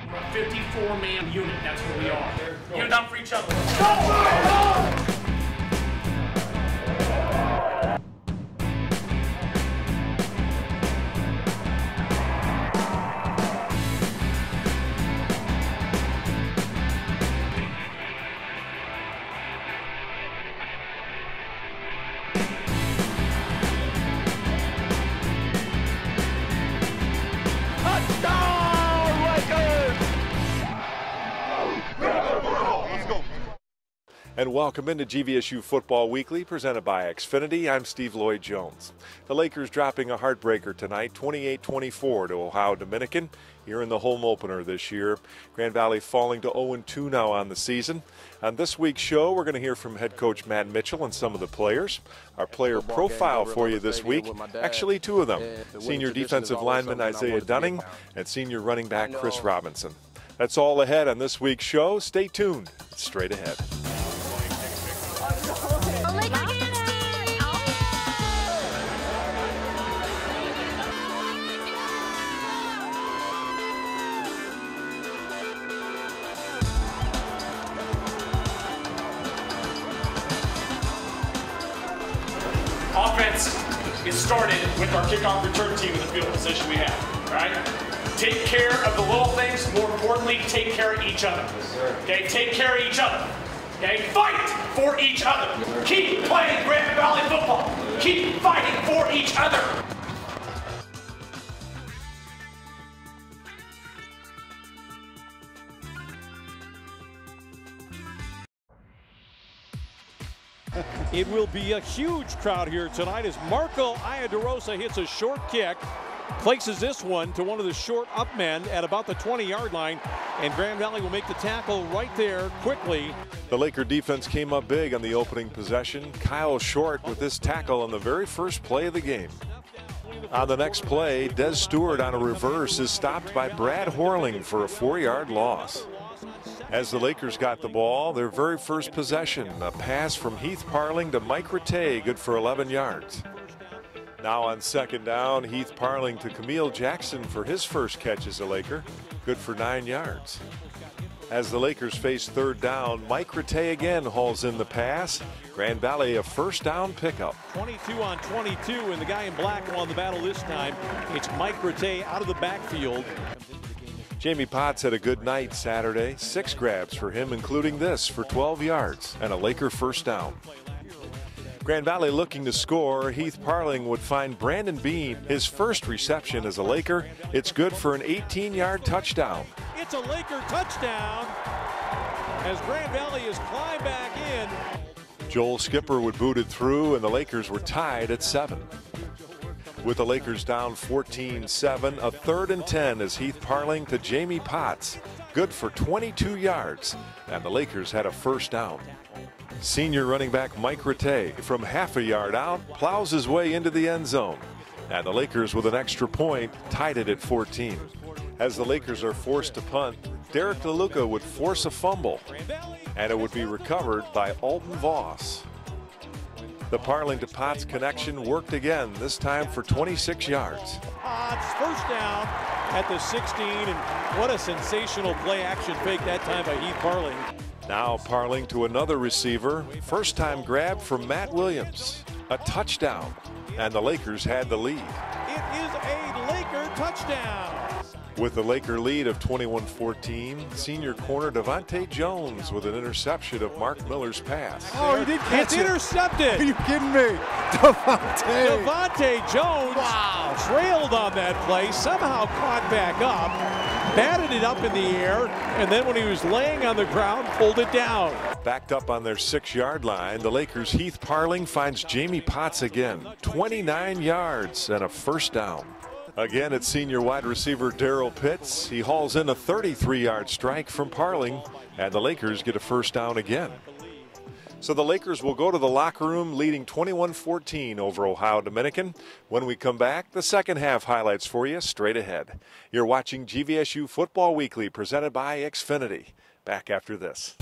54-man unit, that's what we are. You're down for each other. And welcome into GVSU Football Weekly, presented by XFINITY. I'm Steve Lloyd-Jones. The Lakers dropping a heartbreaker tonight, 28-24 to Ohio Dominican, here in the home opener this year. Grand Valley falling to 0-2 now on the season. On this week's show, we're going to hear from head coach Matt Mitchell and some of the players. Our player profile for you this week, actually two of them, senior defensive lineman Isaiah Dunning and senior running back Chris Robinson. That's all ahead on this week's show. Stay tuned. It's straight ahead. Offense is started with our kickoff return team in the field position we have, all right? Take care of the little things. More importantly, take care of each other. Okay, take care of each other. Okay, fight for each other. Keep playing Grand Valley football. Keep fighting for each other. It will be a huge crowd here tonight as Marco Iadarosa hits a short kick, places this one to one of the short up men at about the 20-yard line, and Grand Valley will make the tackle right there quickly. The Laker defense came up big on the opening possession. Kyle Short with this tackle on the very first play of the game. On the next play, Des Stewart on a reverse is stopped by Brad Horling for a 4-yard loss. As the Lakers got the ball, their very first possession, a pass from Heath Parling to Mike Rattay, good for 11 yards. Now on second down, Heath Parling to Camille Jackson for his first catch as a Laker, good for 9 yards. As the Lakers face third down, Mike Rattay again hauls in the pass. Grand Valley a first down pickup. 22 on 22, and the guy in black won the battle this time. It's Mike Rattay out of the backfield. Jamie Potts had a good night Saturday. 6 grabs for him, including this for 12 yards and a Laker first down. Grand Valley looking to score. Heath Parling would find Brandon Bean his first reception as a Laker. It's good for an 18-yard touchdown. It's a Laker touchdown as Grand Valley has climbed back in. Joel Skipper would boot it through, and the Lakers were tied at 7. With the Lakers down 14-7, a 3rd and 10 as Heath Parling to Jamie Potts, good for 22 yards, and the Lakers had a first down. Senior running back Mike Rattay from half a yard out plows his way into the end zone, and the Lakers with an extra point tied it at 14. As the Lakers are forced to punt, Derek DeLuca would force a fumble, and it would be recovered by Alton Voss. The Parling to Potts connection worked again, this time for 26 yards. Potts first down at the 16, and what a sensational play action fake that time by Heath Parling. Now Parling to another receiver, first time grab from Matt Williams. A touchdown, and the Lakers had the lead. It is a Laker touchdown. With the Laker lead of 21-14, senior corner Devontae Jones with an interception of Mark Miller's pass. Oh, he did catch it. Intercepted. Are you kidding me? Devontae Jones trailed on that play, somehow caught back up, batted it up in the air, and then when he was laying on the ground, pulled it down. Backed up on their 6-yard line, the Lakers' Heath Parling finds Jamie Potts again, 29 yards and a first down. Again, it's senior wide receiver Darrell Pitts. He hauls in a 33-yard strike from Parling, and the Lakers get a first down again. So the Lakers will go to the locker room leading 21-14 over Ohio Dominican. When we come back, the second half highlights for you straight ahead. You're watching GVSU Football Weekly, presented by XFINITY. Back after this.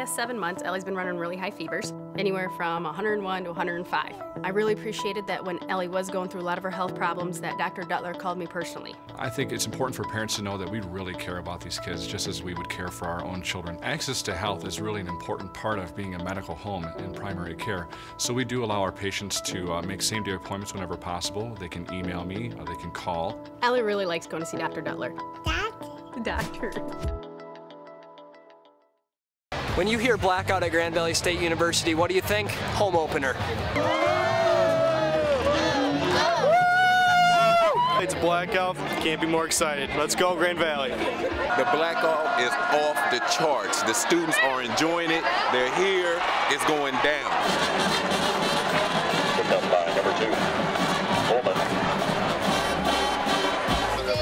past 7 months, Ellie's been running really high fevers, anywhere from 101 to 105. I really appreciated that when Ellie was going through a lot of her health problems that Dr. Duttler called me personally. I think it's important for parents to know that we really care about these kids just as we would care for our own children. Access to health is really an important part of being a medical home in primary care. So we do allow our patients to make same-day appointments whenever possible. They can email me, or they can call. Ellie really likes going to see Dr. Duttler. The doctor. When you hear blackout at Grand Valley State University, what do you think? Home opener. It's a blackout, can't be more excited. Let's go Grand Valley. The blackout is off the charts. The students are enjoying it. They're here. It's going down. Picked up by number 2, Coleman.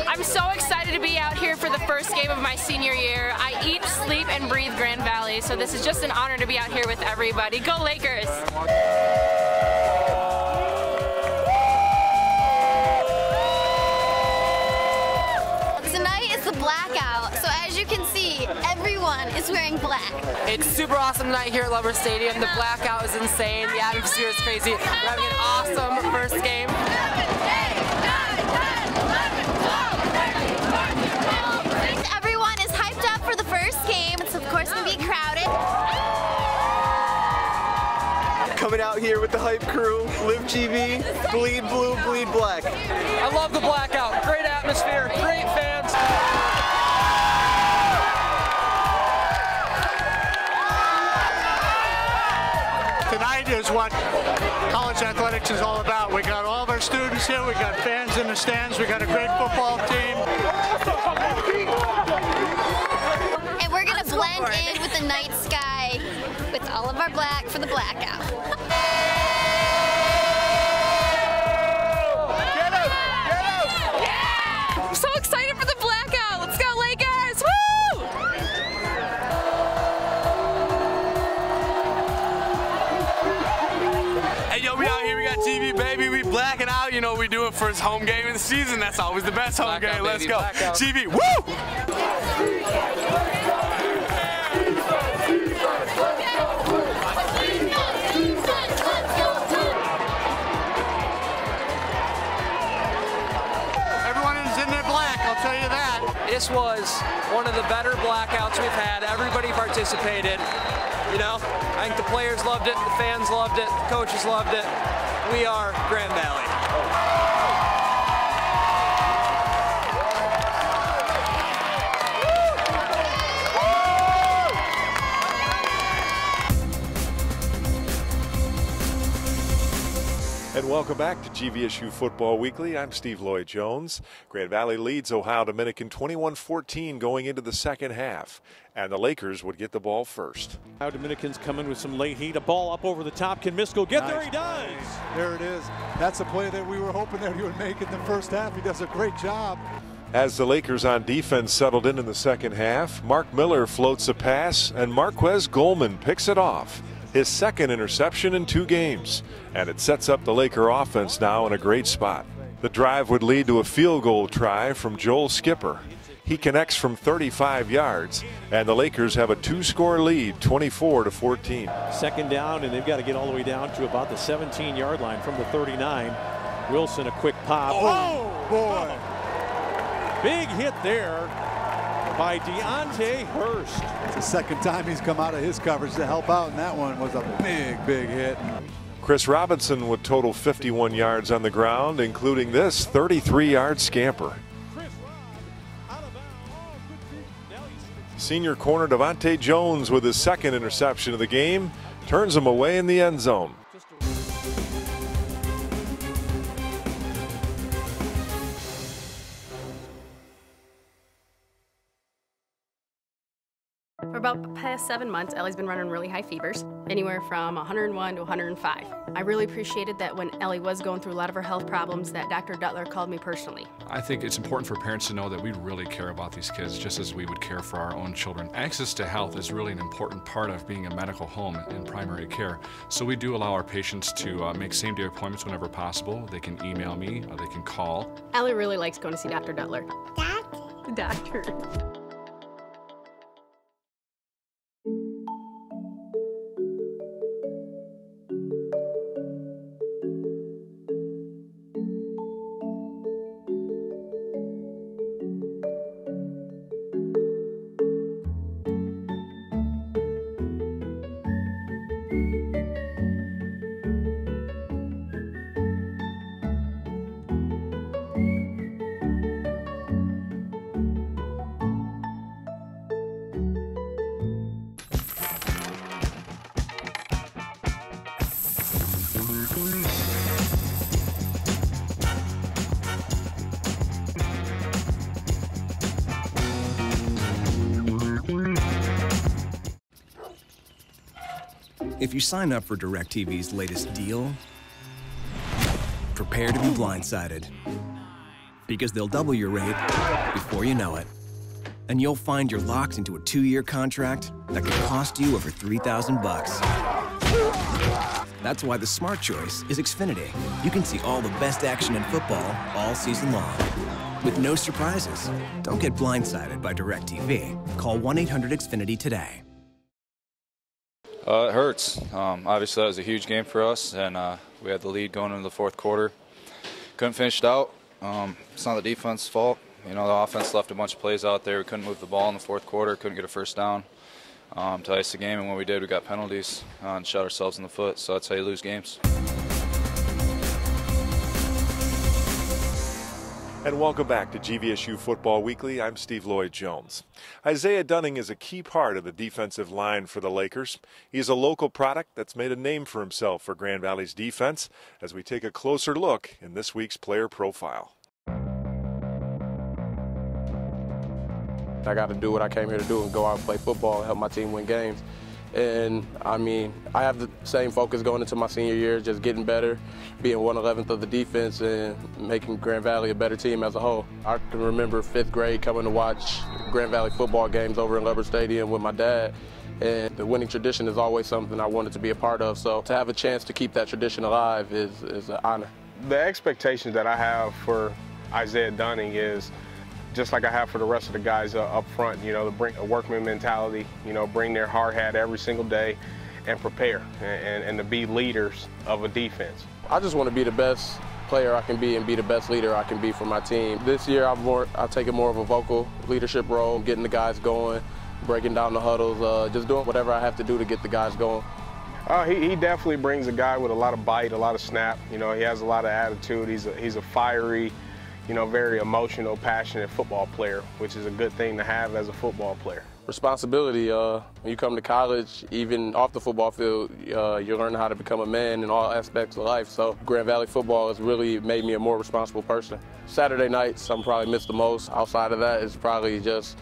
I'm so excited to be out here for the first game of my senior year. I eat, sleep, and breathe Grand Valley, so this is just an honor to be out here with everybody. Go Lakers! Tonight is the blackout, so as you can see, everyone is wearing black. It's super awesome tonight here at Lover Stadium. The blackout is insane. The atmosphere is crazy. We're having an awesome first game. Everyone is hyped up for the first game. It's of course going to be crowded. Coming out here with the hype crew, Live GV, bleed blue, bleed black. I love the blackout. Great atmosphere, great fans. Tonight is what college athletics is all about. We got all of our students here, we got fans in the stands, we got a great football team. And we're going to blend in with the night sky with all of our black for the blackout. I'm so excited for the blackout! Let's go Lakers! Woo! Hey, yo, we out here, we got TV, baby. We blacking out, you know, we do it for his home game of the season. That's always the best home Blackout, game. Let's baby, go. blackout. TV, woo! Everyone is in their black, I'll tell you that. This was one of the better blackouts we've had. Everybody participated. You know, I think the players loved it, the fans loved it, the coaches loved it. We are Grand Valley. And welcome back to GVSU Football Weekly. I'm Steve Lloyd-Jones. Grand Valley leads Ohio Dominican 21-14 going into the second half. And the Lakers would get the ball first. Ohio Dominicans coming with some late heat. A ball up over the top. Can Misko get there? He does. There it is. That's a play that we were hoping that he would make in the first half. He does a great job. As the Lakers on defense settled in the second half, Mark Miller floats a pass, and Marquez Goldman picks it off. His second interception in 2 games, and it sets up the Laker offense now in a great spot. The drive would lead to a field goal try from Joel Skipper. He connects from 35 yards, and the Lakers have a 2-score lead, 24-14. Second down, and they've got to get all the way down to about the 17-yard line from the 39. Wilson, a quick pop. Oh, boy. Big hit there by Deontay Hurst. It's the second time he's come out of his coverage to help out, and that one was a big, big hit. Chris Robinson would total 51 yards on the ground, including this 33-yard scamper. Senior corner Devontae Jones with his second interception of the game turns him away in the end zone. For about the past 7 months, Ellie's been running really high fevers, anywhere from 101 to 105. I really appreciated that when Ellie was going through a lot of her health problems that Dr. Duttler called me personally. I think it's important for parents to know that we really care about these kids just as we would care for our own children. Access to health is really an important part of being a medical home in primary care. So we do allow our patients to make same-day appointments whenever possible. They can email me, or they can call. Ellie really likes going to see Dr. Duttler. The doctor. If you sign up for DirecTV's latest deal, prepare to be blindsided. Because they'll double your rate before you know it. And you'll find you're locked into a 2-year contract that could cost you over $3,000 bucks. That's why the smart choice is Xfinity. You can see all the best action in football all season long, with no surprises. Don't get blindsided by DirecTV. Call 1-800-XFINITY today. It hurts. Obviously, that was a huge game for us, and we had the lead going into the fourth quarter. Couldn't finish it out. It's not the defense's fault. You know, the offense left a bunch of plays out there. We couldn't move the ball in the fourth quarter. Couldn't get a first down to ice the game, and when we did, we got penalties and shot ourselves in the foot. So that's how you lose games. And welcome back to GVSU Football Weekly. I'm Steve Lloyd-Jones. Isaiah Dunning is a key part of the defensive line for the Lakers. He's a local product that's made a name for himself for Grand Valley's defense, as we take a closer look in this week's player profile. I got to do what I came here to do and go out and play football and help my team win games. And, I mean, I have the same focus going into my senior year, just getting better, being 1/11th of the defense, and making Grand Valley a better team as a whole. I can remember 5th grade coming to watch Grand Valley football games over in Lever Stadium with my dad, and the winning tradition is always something I wanted to be a part of. So to have a chance to keep that tradition alive is an honor. The expectations that I have for Isaiah Dunning is just like I have for the rest of the guys up front, you know, to bring a workman mentality, you know, bring their hard hat every single day and prepare and to be leaders of a defense. I just want to be the best player I can be and be the best leader I can be for my team. This year I'll take more of a vocal leadership role, getting the guys going, breaking down the huddles, just doing whatever I have to do to get the guys going. He definitely brings a guy with a lot of bite, a lot of snap. You know, he has a lot of attitude. He's a fiery, you know, very emotional, passionate football player, which is a good thing to have as a football player. Responsibility, when you come to college, even off the football field, you learn how to become a man in all aspects of life. So Grand Valley football has really made me a more responsible person. Saturday nights, I'm probably missed the most. Outside of that, it's probably just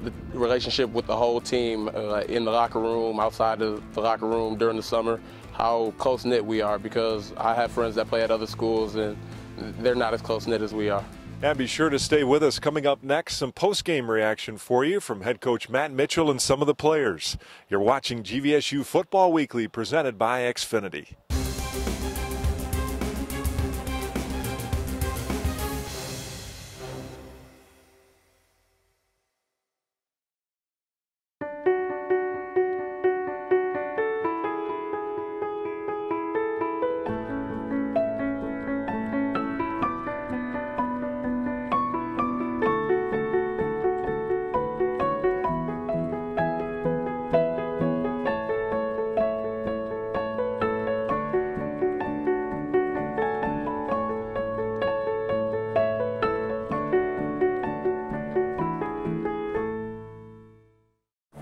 the relationship with the whole team in the locker room, outside of the locker room during the summer, how close-knit we are, because I have friends that play at other schools and they're not as close-knit as we are. And be sure to stay with us. Coming up next, some post-game reaction for you from head coach Matt Mitchell and some of the players. You're watching GVSU Football Weekly, presented by XFINITY.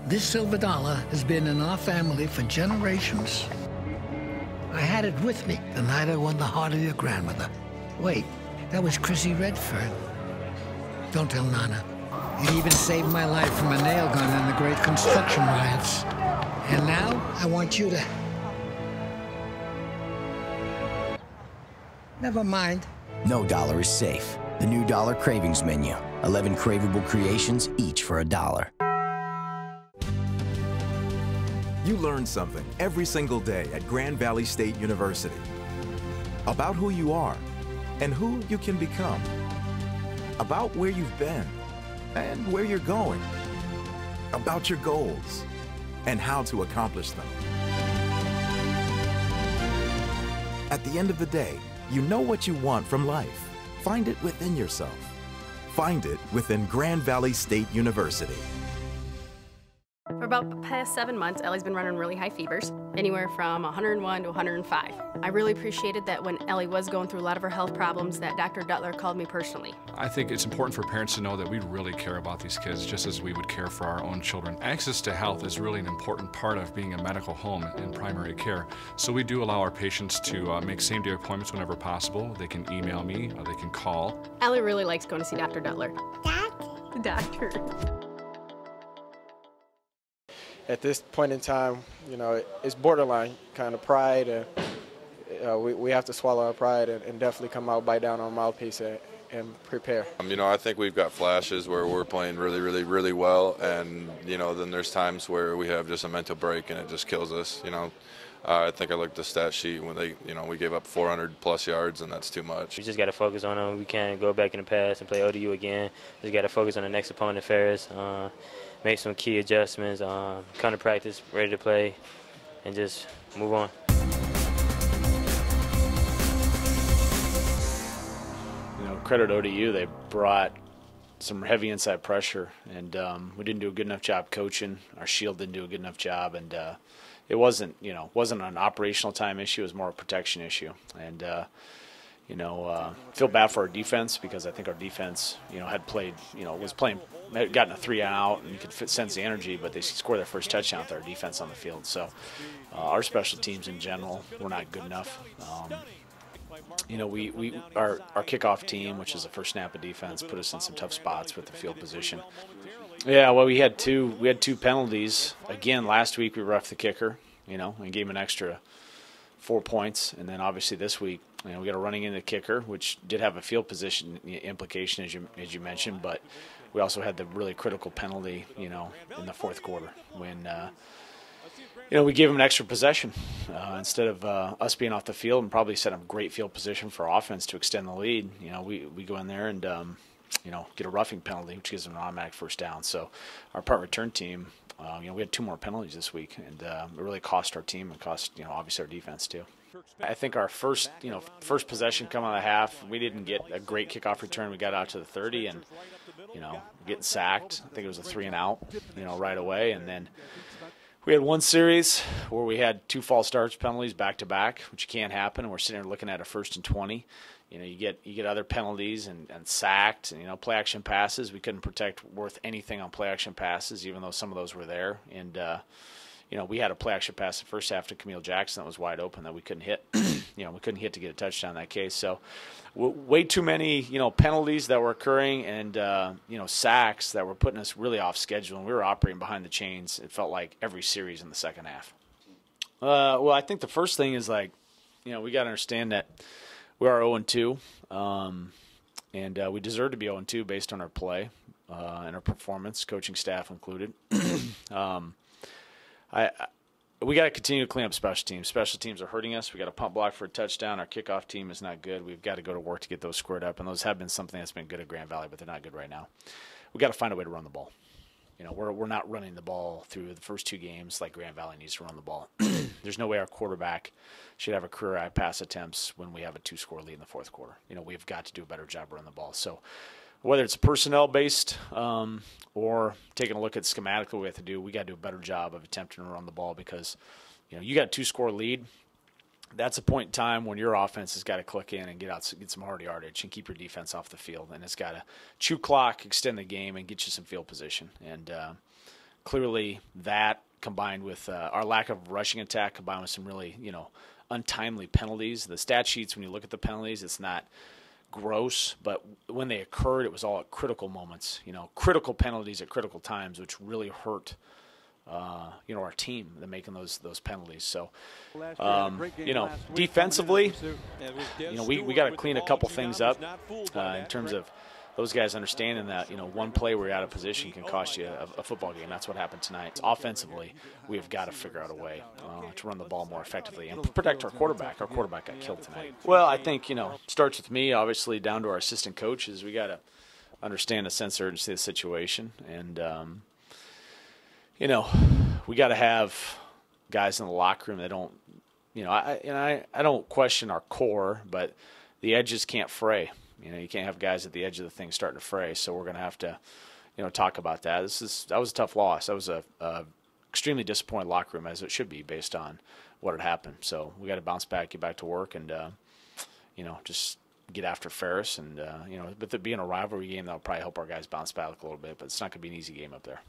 This silver dollar has been in our family for generations. I had it with me the night I won the heart of your grandmother. Wait, that was Chrissy Redford. Don't tell Nana. It even saved my life from a nail gun in the great construction riots. And now I want you to... Never mind. No dollar is safe. The new Dollar Cravings Menu. 11 craveable creations, each for $1. You learn something every single day at Grand Valley State University about who you are and who you can become, about where you've been and where you're going, about your goals and how to accomplish them. At the end of the day, you know what you want from life. Find it within yourself. Find it within Grand Valley State University. about the past 7 months, Ellie's been running really high fevers, anywhere from 101 to 105. I really appreciated that when Ellie was going through a lot of her health problems that Dr. Duttler called me personally. I think it's important for parents to know that we really care about these kids just as we would care for our own children. Access to health is really an important part of being a medical home in primary care. So we do allow our patients to make same-day appointments whenever possible. They can email me or they can call. Ellie really likes going to see Dr. Duttler. Doctor. At this point in time, you know, it's borderline kind of pride, and we have to swallow our pride and definitely come out, bite down on mouthpiece and prepare. You know, I think we've got flashes where we're playing really well, and you know, then there's times where we have just a mental break and it just kills us. You know, I think I looked at the stat sheet when we gave up 400+ yards, and that's too much. We just got to focus on them. We can't go back in the past and play ODU again. Just got to focus on the next opponent, Ferris. Make some key adjustments, come to practice, ready to play, and just move on. You know, credit ODU, they brought some heavy inside pressure, and we didn't do a good enough job coaching. Our shield didn't do a good enough job, and it wasn't an operational time issue. It was more a protection issue, and feel bad for our defense because I think our defense, had played, had gotten a 3-and-out, and you could sense the energy, but they scored their first touchdown with our defense on the field. So our special teams in general were not good enough. Our kickoff team, which is the first snap of defense, put us in some tough spots with the field position. Yeah, well, we had two penalties. Again, last week we roughed the kicker, and gave him an extra 4 points, and then obviously this week, we got a running into kicker, which did have a field position implication, as you mentioned, but we also had the really critical penalty, in the fourth quarter when, we gave them an extra possession instead of us being off the field and probably set up great field position for offense to extend the lead. We go in there and get a roughing penalty, which gives them an automatic first down. So our punt return team, we had 2 more penalties this week, and it really cost our team and cost, obviously our defense too. I think our first possession coming out of the half, we didn't get a great kickoff return. We got out to the 30 and, getting sacked. I think it was a 3-and-out, right away. And then we had one series where we had 2 false starts penalties back-to-back, which can't happen. And we're sitting there looking at a 1st and 20. You get other penalties and sacked, and, play-action passes. We couldn't protect worth anything on play-action passes, even though some of those were there. And, we had a play-action pass the first half to Camille Jackson that was wide open that we couldn't hit. We couldn't hit to get a touchdown in that case. So way too many, penalties that were occurring and, sacks that were putting us really off schedule. And we were operating behind the chains, it felt like, every series in the second half. Well, I think the first thing is, we got to understand that we are 0-2, and we deserve to be 0-2 based on our play and our performance, coaching staff included. We got to continue to clean up special teams. Special teams are hurting us. We got a punt block for a touchdown. Our kickoff team is not good. We've got to go to work to get those squared up, and those have been something that's been good at Grand Valley, but they're not good right now. We got to find a way to run the ball. We're not running the ball through the first 2 games like Grand Valley needs to run the ball. There's no way our quarterback should have a career high pass attempts when we have a 2-score lead in the fourth quarter. We've got to do a better job running the ball. So whether it's personnel-based or taking a look at schematically what we have to do, we got to do a better job of attempting to run the ball because, you got a 2-score lead. That's a point in time when your offense has got to click in and get some hard yardage and keep your defense off the field. And it's got to chew clock, extend the game, and get you some field position. And clearly that combined with our lack of rushing attack combined with some really, untimely penalties. The stat sheets, when you look at the penalties, it's not gross, but when they occurred, it was all at critical moments, critical penalties at critical times, which really hurt, our team than making those penalties. So, defensively, we got to clean a couple things up in terms of those guys understanding that, one play where you're out of position can cost you a football game. That's what happened tonight. Offensively, we have got to figure out a way to run the ball more effectively and protect our quarterback. Our quarterback got killed tonight. Well, I think, starts with me, obviously, down to our assistant coaches. We got to understand the sense of urgency of the situation. And, we got to have guys in the locker room that don't, I don't question our core, but the edges can't fray. You can't have guys at the edge of the thing starting to fray. So we're going to have to, talk about that. That was a tough loss. That was a extremely disappointed locker room, as it should be based on what had happened. So we got to bounce back, get back to work, and just get after Ferris. And with it being a rivalry game, that'll probably help our guys bounce back a little bit. But it's not going to be an easy game up there.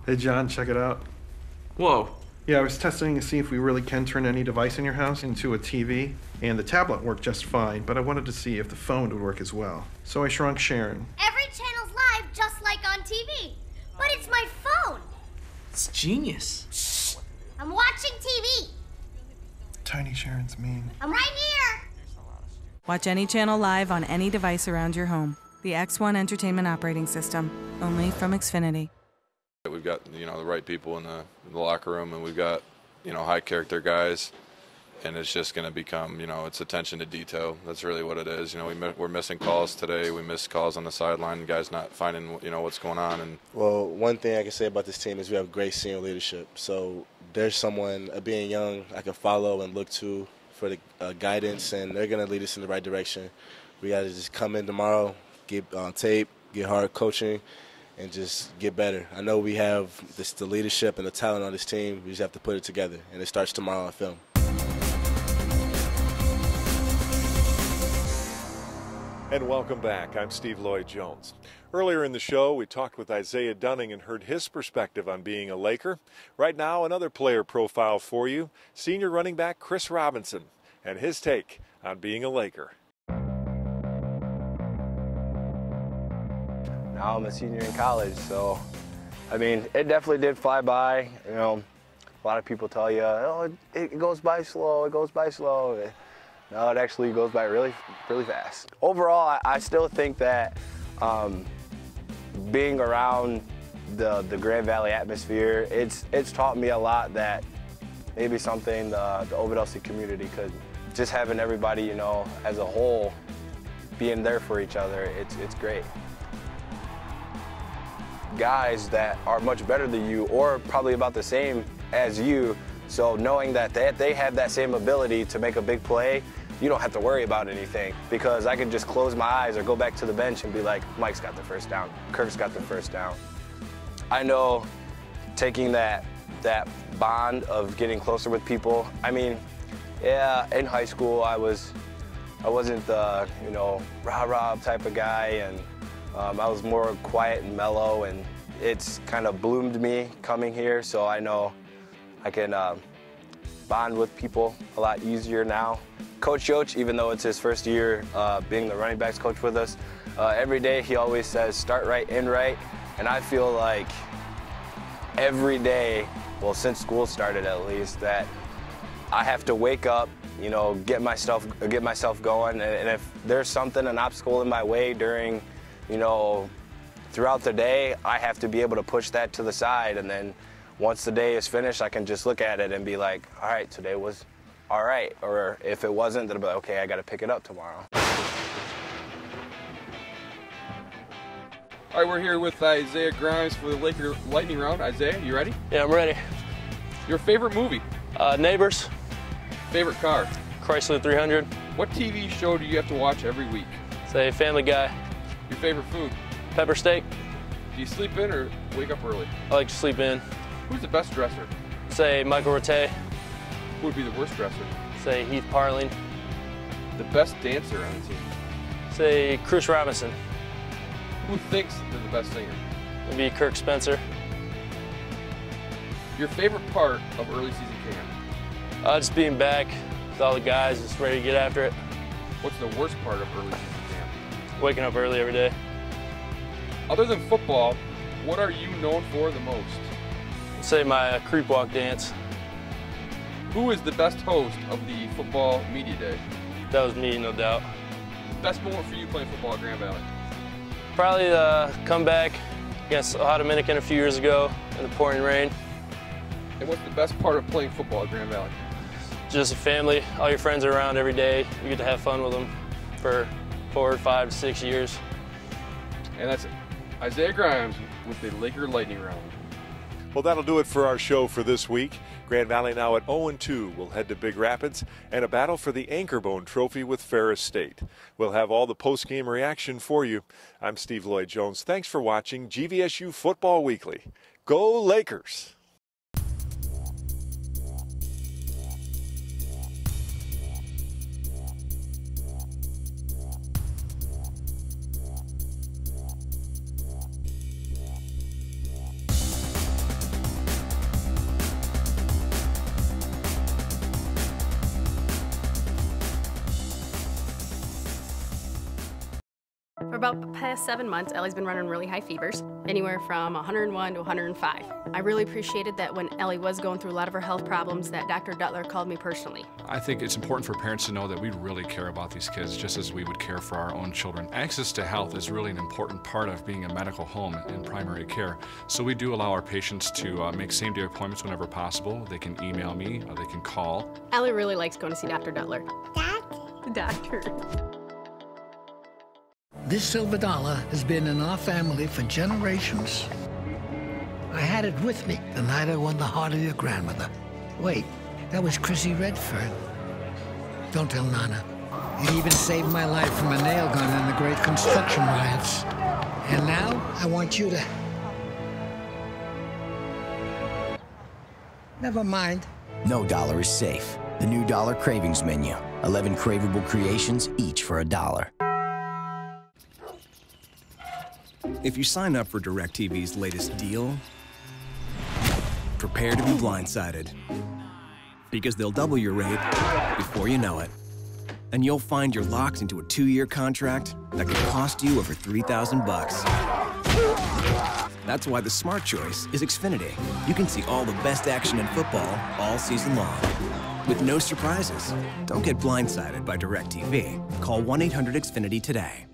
Hey John, check it out. Whoa. Yeah, I was testing to see if we really can turn any device in your house into a TV, and the tablet worked just fine, but I wanted to see if the phone would work as well. So I shrunk Sharon. Every channel's live just like on TV, but it's my phone. It's genius. Shh. I'm watching TV. Tiny Sharon's mean. I'm right here. Watch any channel live on any device around your home. The X1 Entertainment Operating System, only from XFINITY. We've got the right people in the locker room, and we've got high character guys, and it's just going to become it's attention to detail. That's really what it is. We're missing calls today. We missed calls on the sideline. Guys not finding what's going on. And well, one thing I can say about this team is we have great senior leadership. So there's someone being young I can follow and look to for the guidance, and they're going to lead us in the right direction. We got to just come in tomorrow, get on tape, get hard coaching, and just get better. I know we have the leadership and the talent on this team. We just have to put it together, and it starts tomorrow on film. And welcome back. I'm Steve Lloyd-Jones. Earlier in the show, we talked with Isaiah Dunning and heard his perspective on being a Laker. Right now, another player profile for you, senior running back Chris Robinson, and his take on being a Laker. Now I'm a senior in college, so I mean, it definitely did fly by. A lot of people tell you, oh, it goes by slow, it goes by slow. No, it actually goes by really, really fast. Overall, I still think that being around the Grand Valley atmosphere, it's taught me a lot that maybe something the Ovid LC community could, just having everybody, as a whole, being there for each other, it's great. Guys that are much better than you or probably about the same as you, so knowing that they have that same ability to make a big play, you don't have to worry about anything, because I can just close my eyes or go back to the bench and be like, Mike's got the first down, Kirk's got the first down. I know taking that bond of getting closer with people. I mean, yeah, in high school I wasn't the rah-rah type of guy, and I was more quiet and mellow, and it's kind of bloomed me coming here, so I know I can bond with people a lot easier now. Coach Yoch, even though it's his first year being the running backs coach with us, every day he always says, start right, end right, and I feel like every day, well, since school started at least, that I have to wake up, get myself going, and if there's something, an obstacle in my way during throughout the day, I have to be able to push that to the side, and then once the day is finished, I can just look at it and be like, all right, today was all right. Or if it wasn't, then I'll be like, okay, I got to pick it up tomorrow. All right, we're here with Isaiah Grimes for the Laker Lightning Round. Isaiah, you ready? Yeah, I'm ready. Your favorite movie? Neighbors. Favorite car? Chrysler 300. What TV show do you have to watch every week? Say Family Guy. Your favorite food? Pepper steak. Do you sleep in or wake up early? I like to sleep in. Who's the best dresser? Say Michael Rattay. Who would be the worst dresser? Say Heath Parling. The best dancer on the team? Say Chris Robinson. Who thinks they're the best singer? Maybe Kirk Spencer. Your favorite part of early season camp? Just being back with all the guys, just ready to get after it. What's the worst part of early season camp? Waking up early every day. Other than football, what are you known for the most? I'd say my creep walk dance. Who is the best host of the football media day? That was me, no doubt. Best moment for you playing football at Grand Valley? Probably the comeback against Ohio Dominican a few years ago in the pouring rain. And what's the best part of playing football at Grand Valley? Just a family. All your friends are around every day. You get to have fun with them for 4, 5, 6 years. And that's Isaiah Grimes with the Laker Lightning Round. Well, that'll do it for our show for this week. Grand Valley now at 0-2 will head to Big Rapids and a battle for the Anchorbone Trophy with Ferris State. We'll have all the post-game reaction for you. I'm Steve Lloyd-Jones. Thanks for watching GVSU Football Weekly. Go Lakers! For about the past 7 months, Ellie's been running really high fevers, anywhere from 101 to 105. I really appreciated that when Ellie was going through a lot of her health problems that Dr. Duttler called me personally. I think it's important for parents to know that we really care about these kids just as we would care for our own children. Access to health is really an important part of being a medical home in primary care. So we do allow our patients to make same-day appointments whenever possible. They can email me or they can call. Ellie really likes going to see Dr. Duttler. Doctor. This silver dollar has been in our family for generations. I had it with me the night I won the heart of your grandmother. Wait, that was Chrissy Redfern. Don't tell Nana. It even saved my life from a nail gun in the great construction riots. And now, I want you to... Never mind. No dollar is safe. The new Dollar Cravings Menu. 11 craveable creations, each for $1. If you sign up for DirecTV's latest deal, prepare to be blindsided. Because they'll double your rate before you know it. And you'll find you're locked into a 2-year contract that could cost you over $3,000. That's why the smart choice is Xfinity. You can see all the best action in football all season long. With no surprises. Don't get blindsided by DirecTV. Call 1-800-XFINITY today.